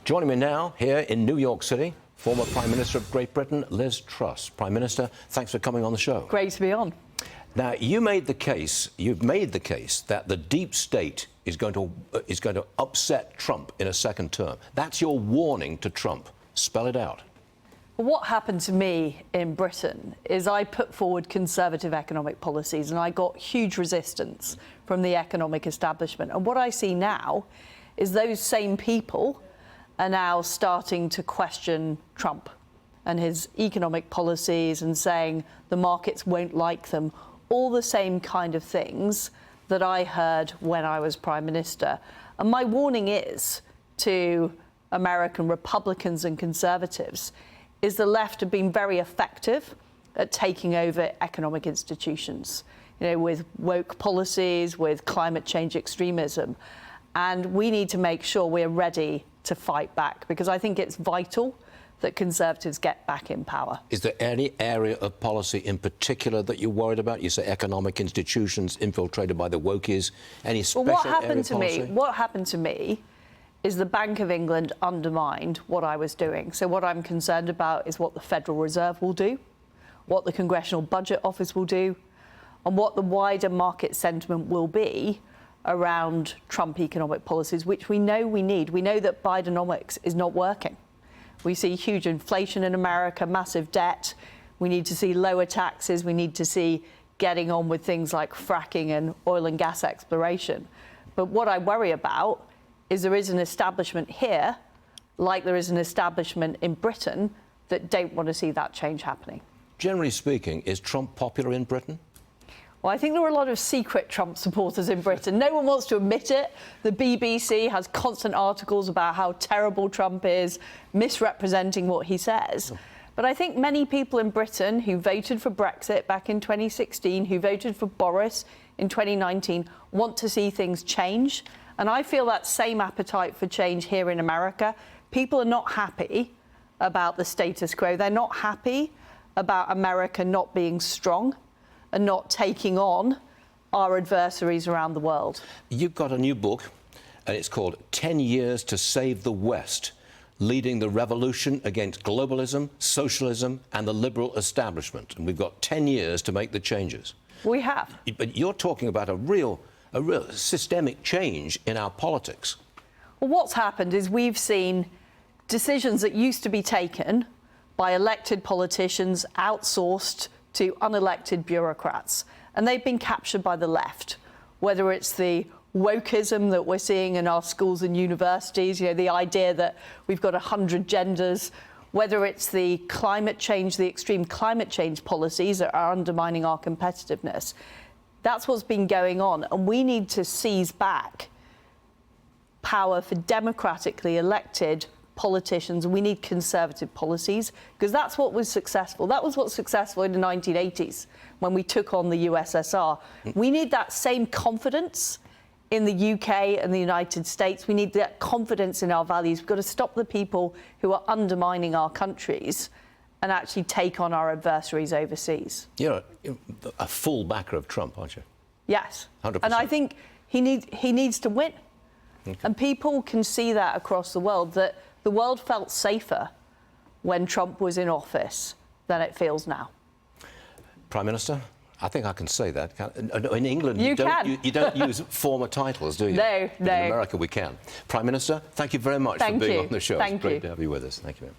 Joining me now here in New York City, former Prime Minister of Great Britain, Liz Truss. Prime Minister, thanks for coming on the show. Great to be on. Now, you've made the case that the deep state is going to upset Trump in a second term. That's your warning to Trump. Spell it out. What happened to me in Britain is I put forward conservative economic policies and I got huge resistance from the economic establishment. And what I see now is those same people are now starting to question Trump and his economic policies and saying the markets won't like them. All the same kind of things that I heard when I was Prime Minister. And my warning is to American Republicans and Conservatives is the left have been very effective at taking over economic institutions, with woke policies, with climate change extremism. And we need to make sure we're ready to fight back, because I think it's vital that Conservatives get back in power. Is there any area of policy in particular that you're worried about? You say economic institutions infiltrated by the wokies. Any special area of policy? What happened to me is the Bank of England undermined what I was doing. So what I'm concerned about is what the Federal Reserve will do, what the Congressional Budget Office will do, and what the wider market sentiment will be around Trump economic policies, which we know we need. We know that Bidenomics is not working. We see huge inflation in America, massive debt. We need to see lower taxes. We need to see getting on with things like fracking and oil and gas exploration. But what I worry about is there is an establishment here, like there is an establishment in Britain, that don't want to see that change happening. Generally speaking, is Trump popular in Britain? Well, I think there are a lot of secret Trump supporters in Britain. No one wants to admit it. The BBC has constant articles about how terrible Trump is, misrepresenting what he says. But I think many people in Britain who voted for Brexit back in 2016, who voted for Boris in 2019, want to see things change. And I feel that same appetite for change here in America. People are not happy about the status quo. They're not happy about America not being strong and not taking on our adversaries around the world. You've got a new book, and it's called 10 Years to Save the West, Leading the Revolution Against Globalism, Socialism and the Liberal Establishment. And we've got 10 years to make the changes. We have. But you're talking about a real systemic change in our politics. Well, what's happened is we've seen decisions that used to be taken by elected politicians outsourced to unelected bureaucrats, and they've been captured by the left, whether it's the wokeism that we're seeing in our schools and universities, the idea that we've got 100 genders, whether it's the climate change, the extreme climate change policies that are undermining our competitiveness. That's what's been going on, and we need to seize back power for democratically elected politicians, and we need conservative policies, because that's what was successful. That was what's successful in the 1980s when we took on the USSR. We need that same confidence in the UK and the United States. We need that confidence in our values. We've got to stop the people who are undermining our countries and actually take on our adversaries overseas. You're a full backer of Trump, aren't you? Yes. 100%. And I think he needs to win. Okay. And people can see that across the world, that the world felt safer when Trump was in office than it feels now. Prime Minister, I think I can say that. In England, you don't use former titles, do you? No, no. In America, we can. Prime Minister, thank you very much for being on the show. It's great to have you with us. Thank you.